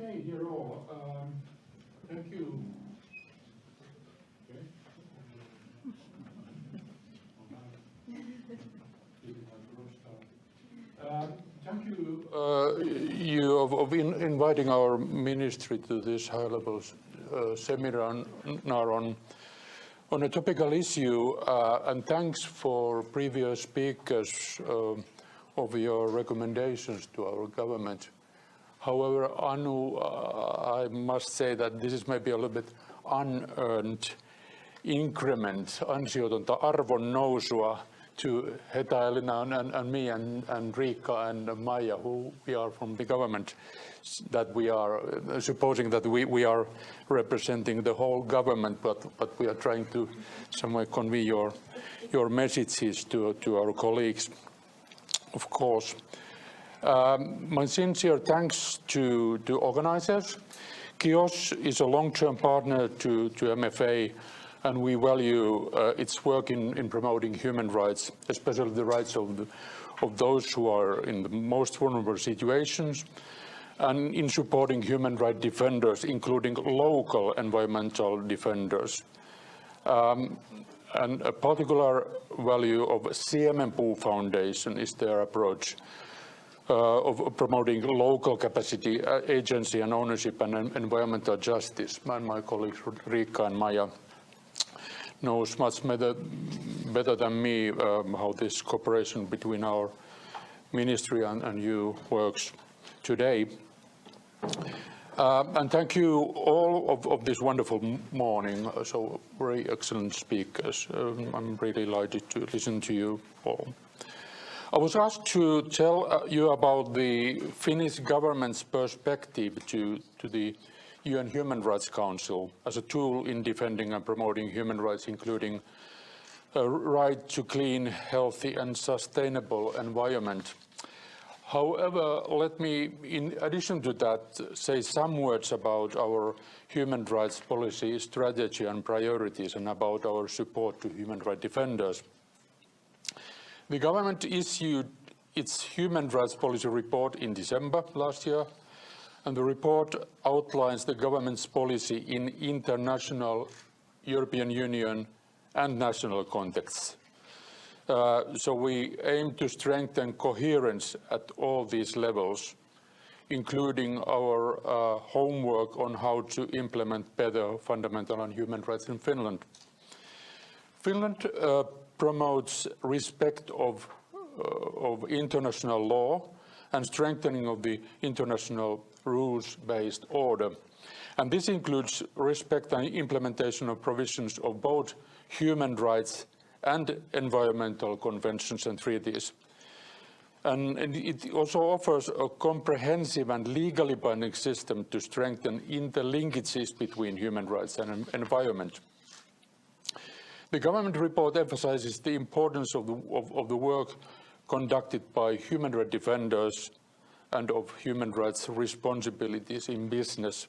Okay, dear all, thank you. Okay. Thank you, of inviting our ministry to this high-level seminar on a topical issue, and thanks for previous speakers of your recommendations to our government. However, Anu, I must say that this is maybe a little bit unearned increment, ansiotonta arvon nousua to Heta-Elina and me and Riikka and Maija, who we are from the government, that we are supposing that we are representing the whole government, but we are trying to somewhere convey your messages to our colleagues, of course. My sincere thanks to organizers. KIOS is a long-term partner to MFA, and we value its work in promoting human rights, especially the rights of those who are in the most vulnerable situations, and in supporting human rights defenders, including local environmental defenders. And a particular value of CMMPU Foundation is their approach of promoting local capacity, agency and ownership and environmental justice. And my colleagues Riikka and Maija knows much better than me how this cooperation between our ministry and you works today. And thank you all of this wonderful morning. So very excellent speakers. I'm really delighted to listen to you all. I was asked to tell you about the Finnish government's perspective to the UN Human Rights Council as a tool in defending and promoting human rights, including a right to clean, healthy and sustainable environment. However, let me, in addition to that, say some words about our human rights policy, strategy and priorities, and about our support to human rights defenders. The government issued its human rights policy report in December last year, and the report outlines the government's policy in international, European Union and national contexts. So we aim to strengthen coherence at all these levels, including our homework on how to implement better fundamental and human rights in Finland. Finland promotes respect of international law and strengthening of the international rules-based order. And this includes respect and implementation of provisions of both human rights and environmental conventions and treaties. And it also offers a comprehensive and legally binding system to strengthen interlinkages between human rights and environment. The government report emphasizes the importance of the work conducted by human rights defenders and of human rights responsibilities in business.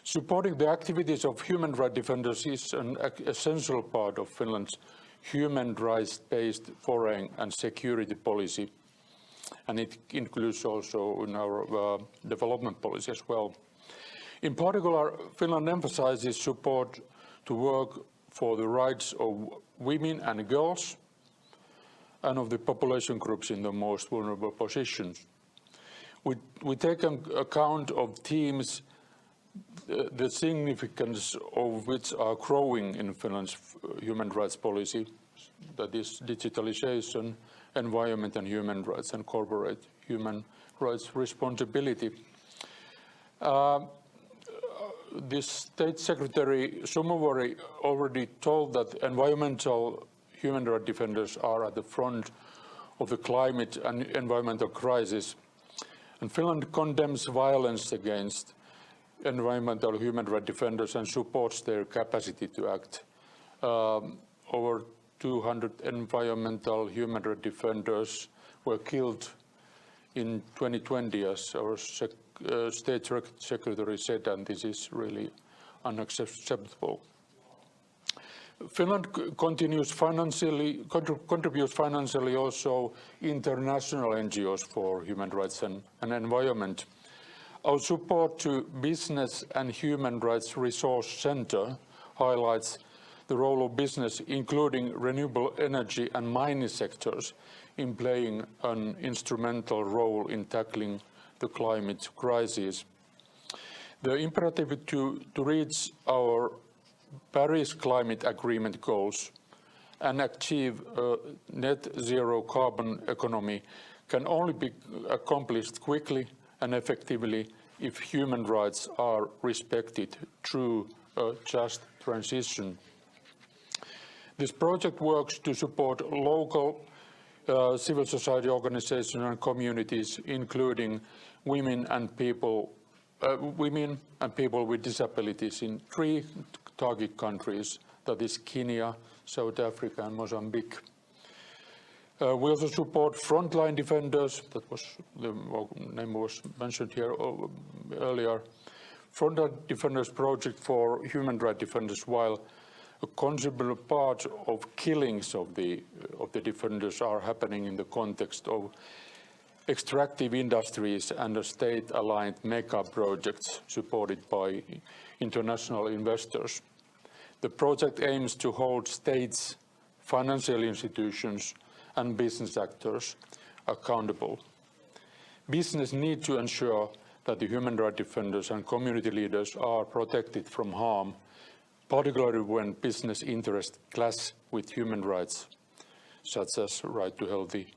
Supporting the activities of human rights defenders is an essential part of Finland's human rights-based foreign and security policy, and it includes also in our development policy as well. In particular, Finland emphasizes support to work for the rights of women and girls and of the population groups in the most vulnerable positions. We take account of themes the significance of which are growing in Finland's human rights policy, that is digitalization, environment and human rights, and corporate human rights responsibility. The State Secretary Sumuvuori already told that environmental human rights defenders are at the front of the climate and environmental crisis, and Finland condemns violence against environmental human rights defenders and supports their capacity to act. Over 200 environmental human rights defenders were killed in 2020, as our State Secretary said, and this is really unacceptable. Finland contributes financially also international NGOs for human rights and environment. Our support to Business and Human Rights Resource Center highlights the role of business, including renewable energy and mining sectors, in playing an instrumental role in tackling the climate crisis. The imperative to reach our Paris Climate Agreement goals and achieve a net zero carbon economy can only be accomplished quickly and effectively if human rights are respected through a just transition. This project works to support local civil society organizations and communities, including women and people with disabilities in 3 target countries, that is Kenya, South Africa and Mozambique. We also support frontline defenders, that was the name was mentioned here earlier. Frontline Defenders Project for human rights defenders, while a considerable part of killings of the defenders are happening in the context of extractive industries and state-aligned mega projects supported by international investors. The project aims to hold states, financial institutions and business actors accountable. Business needs to ensure that the human rights defenders and community leaders are protected from harm, particularly when business interests clash with human rights, such as right to healthy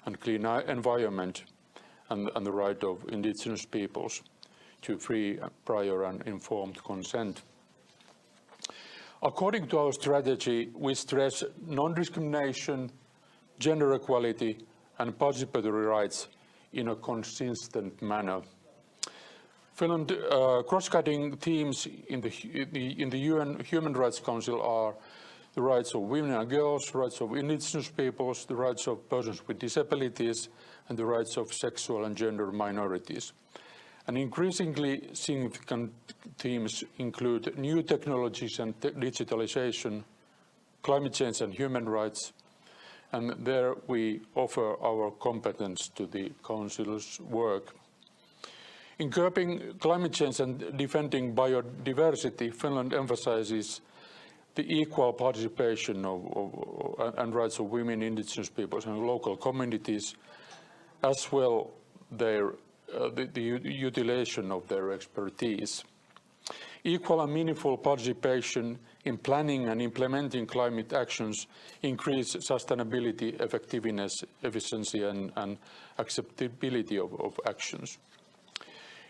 and clean environment and the right of indigenous peoples to free, prior and informed consent. According to our strategy, we stress non-discrimination, gender equality and participatory rights in a consistent manner. Finland cross-cutting themes in the UN Human Rights Council are the rights of women and girls, rights of indigenous peoples, the rights of persons with disabilities, and the rights of sexual and gender minorities. And increasingly significant themes include new technologies and digitalization, climate change and human rights, and there we offer our competence to the Council's work. In curbing climate change and defending biodiversity, Finland emphasizes the equal participation and rights of women, indigenous peoples and local communities, as well the utilization of their expertise. Equal and meaningful participation in planning and implementing climate actions increase sustainability, effectiveness, efficiency and acceptability of actions.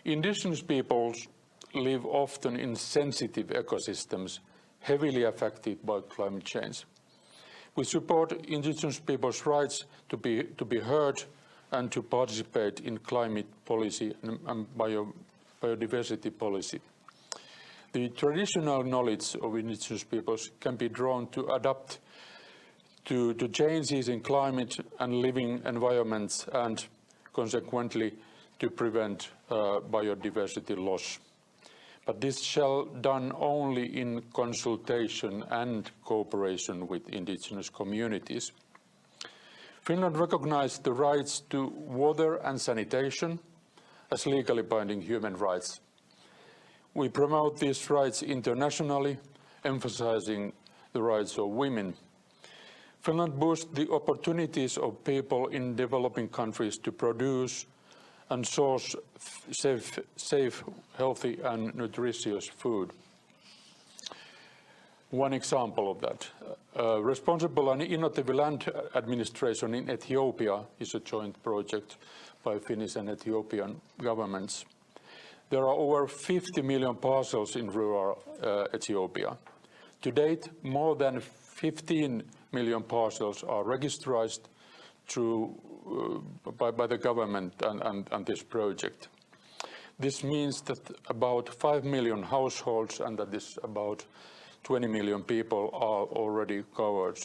Indigenous peoples live often in sensitive ecosystems heavily affected by climate change. We support indigenous people's rights to be heard and to participate in climate policy and biodiversity policy. The traditional knowledge of indigenous peoples can be drawn to adapt to changes in climate and living environments and consequently to prevent biodiversity loss. But this shall be done only in consultation and cooperation with indigenous communities. Finland recognized the rights to water and sanitation as legally binding human rights. We promote these rights internationally, emphasizing the rights of women. Finland boosts the opportunities of people in developing countries to produce and source safe, healthy and nutritious food. One example of that, responsible and innovative land administration in Ethiopia is a joint project by Finnish and Ethiopian governments. There are over 50 million parcels in rural Ethiopia. To date, more than 15 million parcels are registered by the government and this project. This means that about 5 million households and that is about 20 million people are already covered.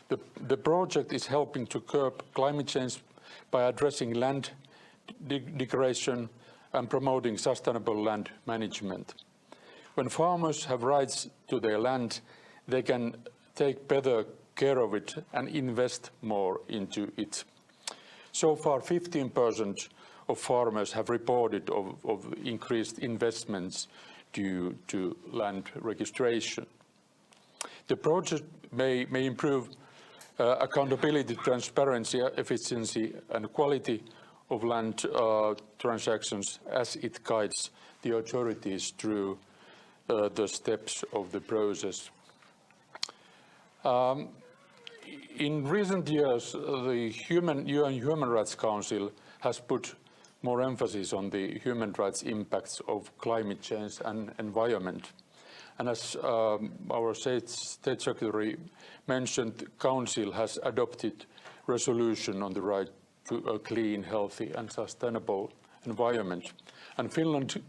The project is helping to curb climate change by addressing land degradation and promoting sustainable land management. When farmers have rights to their land, they can take better care of it and invest more into it. So far, 15% of farmers have reported of increased investments due to land registration. The project may improve accountability, transparency, efficiency and quality of land transactions as it guides the authorities through the steps of the process. In recent years, the UN Human Rights Council has put more emphasis on the human rights impacts of climate change and environment. And as our State Secretary mentioned, the Council has adopted resolution on the right to a clean, healthy and sustainable environment. And Finland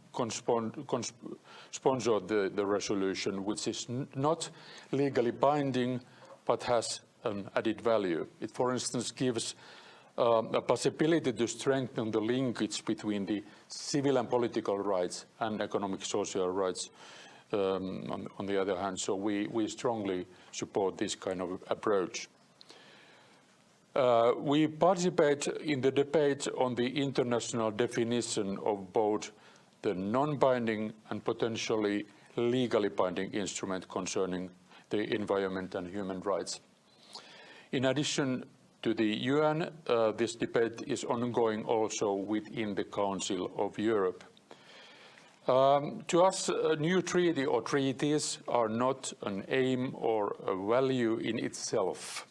sponsored the resolution, which is not legally binding, but has an added value. It, for instance, gives a possibility to strengthen the linkage between the civil and political rights and economic social rights on the other hand. So we strongly support this kind of approach. We participate in the debate on the international definition of both the non-binding and potentially legally binding instrument concerning the environment and human rights. In addition to the UN, this debate is ongoing also within the Council of Europe. To us, a new treaty or treaties are not an aim or a value in itself.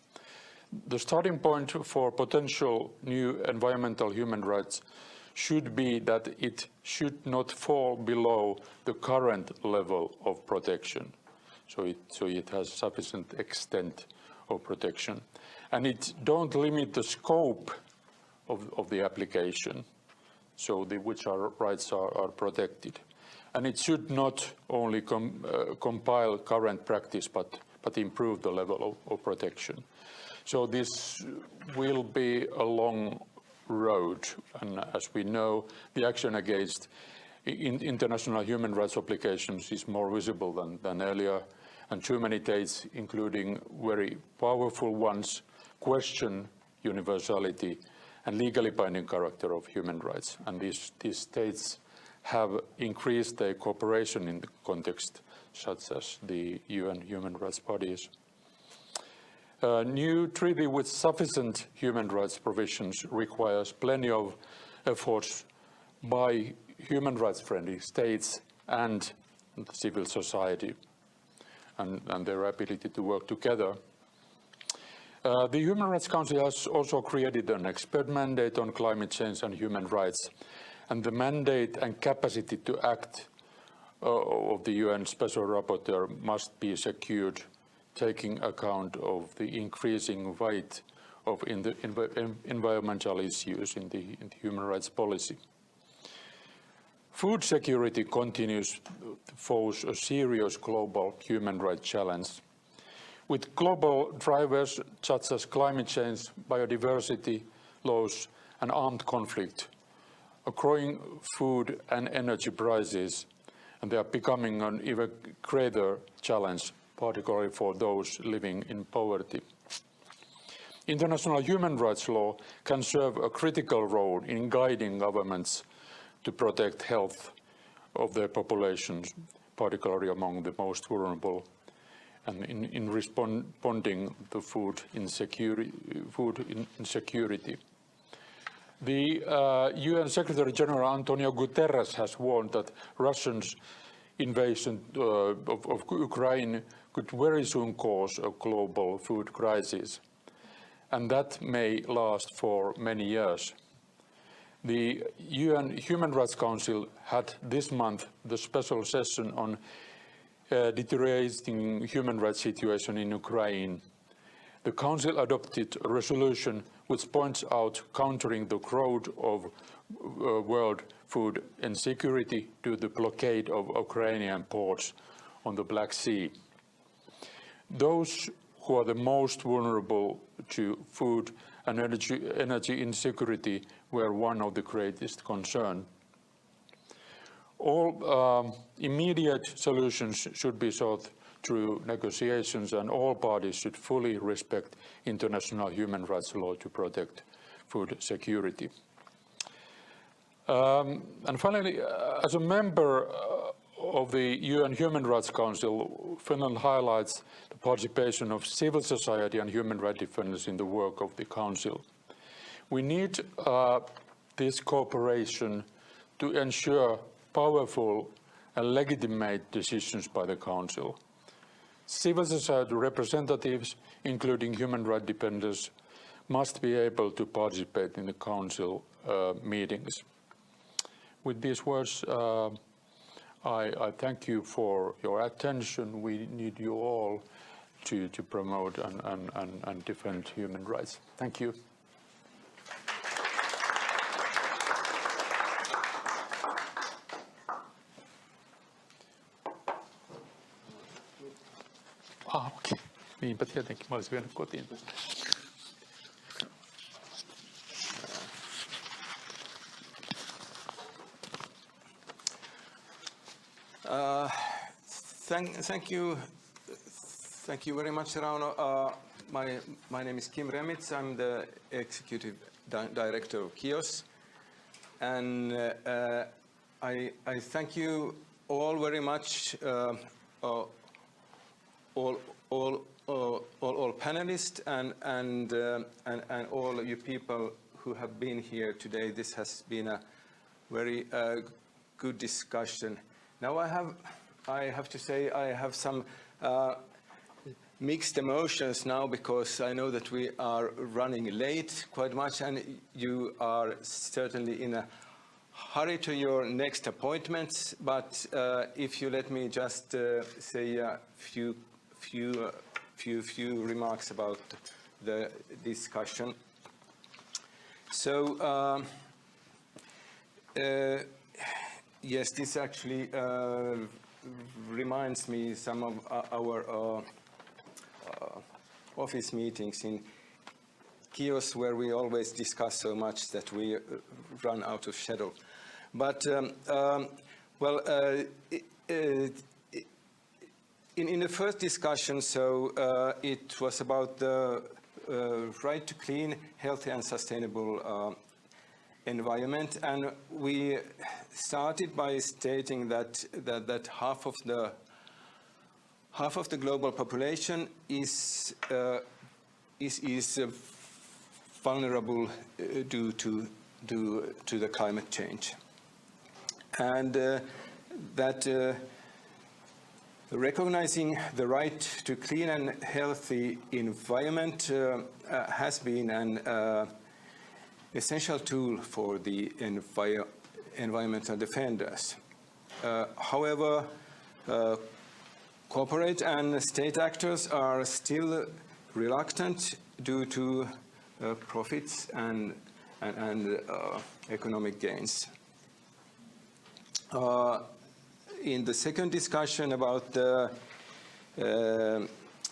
The starting point for potential new environmental human rights should be that it should not fall below the current level of protection. So it has sufficient extent of protection. And it don't limit the scope of the application, so which our rights are protected. And it should not only compile current practice, but improve the level of protection. So this will be a long road, and as we know, the action against international human rights obligations is more visible than earlier, and too many states, including very powerful ones, question universality and legally binding character of human rights. And these states have increased their cooperation in the context, such as the UN human rights bodies. A new treaty with sufficient human rights provisions requires plenty of efforts by human rights friendly states and civil society and their ability to work together. The Human Rights Council has also created an expert mandate on climate change and human rights, and the mandate and capacity to act of the UN Special Rapporteur must be secured, taking account of the increasing weight of environmental issues in the human rights policy. Food security continues to pose a serious global human rights challenge. With global drivers such as climate change, biodiversity loss and armed conflict, a growing food and energy prices, and they are becoming an even greater challenge, particularly for those living in poverty. International human rights law can serve a critical role in guiding governments to protect health of their populations, particularly among the most vulnerable, and in responding to food insecurity. The UN Secretary General Antonio Guterres has warned that Russia's invasion of Ukraine could very soon cause a global food crisis, and that may last for many years. The UN Human Rights Council had this month the special session on deteriorating human rights situation in Ukraine. The Council adopted a resolution which points out countering the growth of world food insecurity due to the blockade of Ukrainian ports on the Black Sea. Those who are the most vulnerable to food and energy insecurity were one of the greatest concerns. All immediate solutions should be sought through negotiations, and all parties should fully respect international human rights law to protect food security. And finally, as a member of the UN Human Rights Council, Finland highlights the participation of civil society and human rights defenders in the work of the Council. We need this cooperation to ensure powerful and legitimate decisions by the Council. Civil society representatives, including human rights defenders, must be able to participate in the Council meetings. With these words, I thank you for your attention. We need you all to promote and defend human rights. Thank you. Okei. Niinpä tietenkin. Mä olisin vienyt kotiin tästä. Thank you very much, Rauno. My name is Remitz. I'm the executive director of KIOS, and I thank you all very much, all panelists and all you people who have been here today. This has been a very good discussion. Now I have to say I have some mixed emotions now, because I know that we are running late quite much, and you are certainly in a hurry to your next appointments. But if you let me just say a few remarks about the discussion. So yes, this actually reminds me some of our office meetings in KIOS, where we always discuss so much that we run out of schedule. But well, in the first discussion, so it was about the right to clean, healthy and sustainable environment, and we started by stating that half of the global population is vulnerable due to the climate change, and that recognizing the right to clean and healthy environment has been an essential tool for the environmental defenders. However, corporate and state actors are still reluctant due to profits and economic gains. In the second discussion about the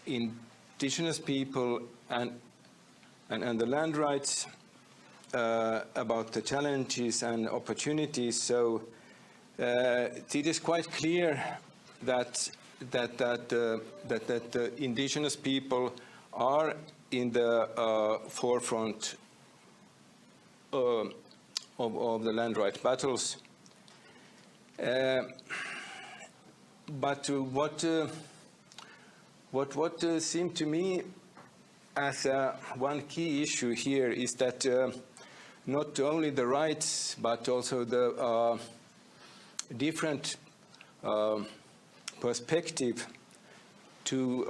indigenous people and the land rights, about the challenges and opportunities, so it is quite clear that the indigenous people are in the forefront of the land right battles. But what seemed to me as one key issue here is that not only the rights, but also the different perspective to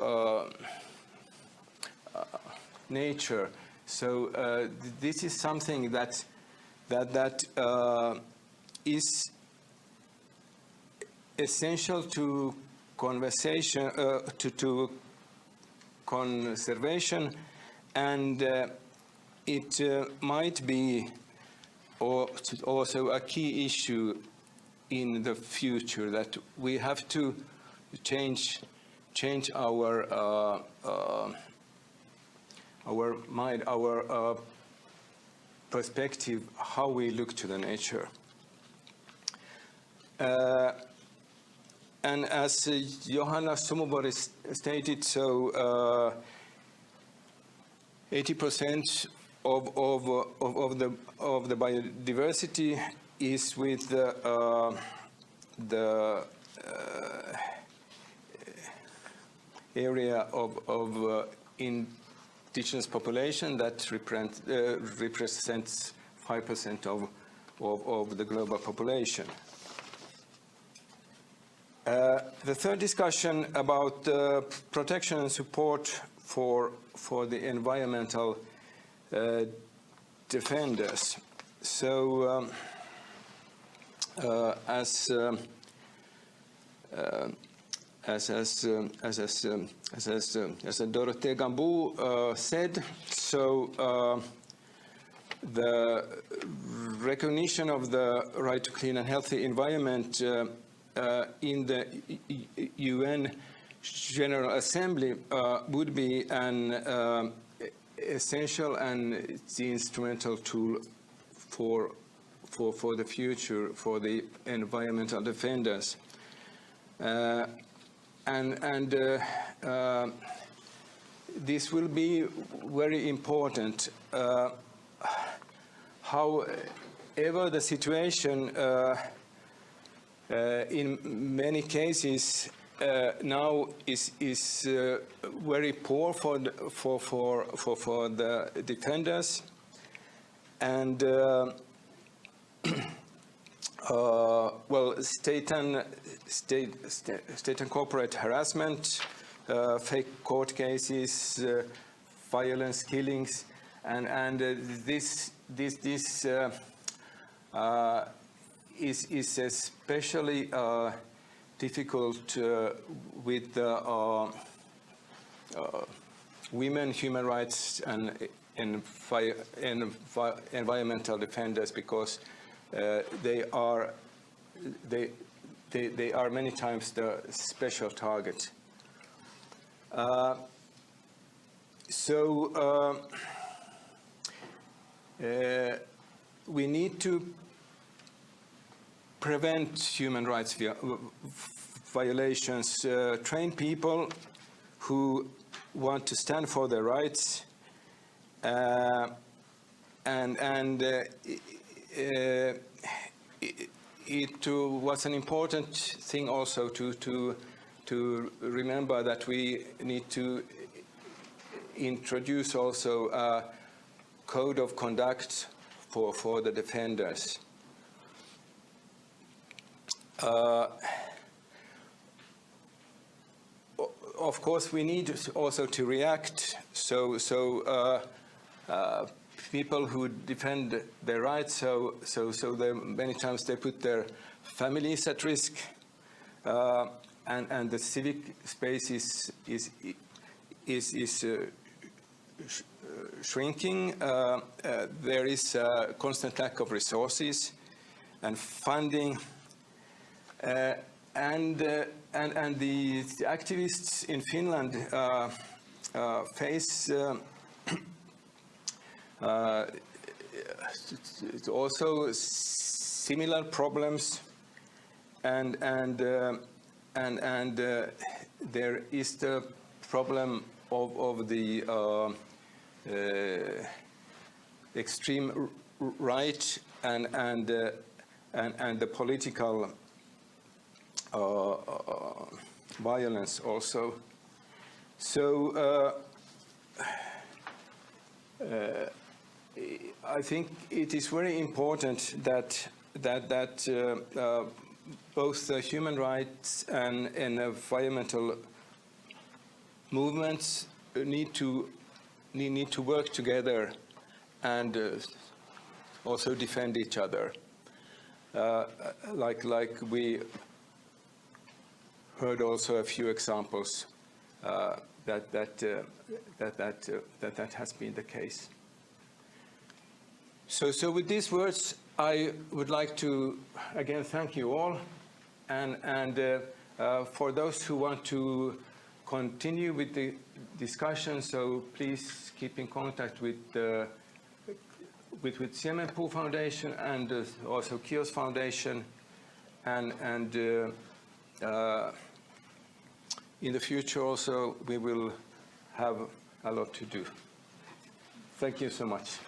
nature. So this is something that is essential to conversation, to conservation, and it might be also a key issue in the future, that we have to change our mind, our perspective, how we look to the nature. And as Johanna Sumubori stated, so 80% of the biodiversity is with the area of indigenous population that represents 5% of the global population. The third discussion about protection and support for the environmental defenders. So as Dorothée Gambou said, so the recognition of the right to clean and healthy environment in the UN General Assembly would be an essential and it's the instrumental tool for the future for the environmental defenders. And this will be very important. However, the situation in many cases now is very poor for the defenders, and well, state and corporate harassment, fake court cases, violence, killings, and this is especially difficult with women human rights and environmental defenders, because they are many times the special target. So we need to prevent human rights violations, train people who want to stand for their rights, and it was an important thing also to remember that we need to introduce also a code of conduct for the defenders. Of course, we need also to react. So people who defend their rights, so many times they put their families at risk, and the civic space is shrinking. There is a constant lack of resources and funding. And the activists in Finland face also similar problems, and there is the problem of the extreme right and the political violence also. So I think it is very important that both the human rights and environmental movements need to work together and also defend each other, like we heard also a few examples that has been the case. So with these words, I would like to again thank you all, and for those who want to continue with the discussion, so please keep in contact with Siemenpuu Foundation and also KIOS Foundation, and in the future also we will have a lot to do. Thank you so much.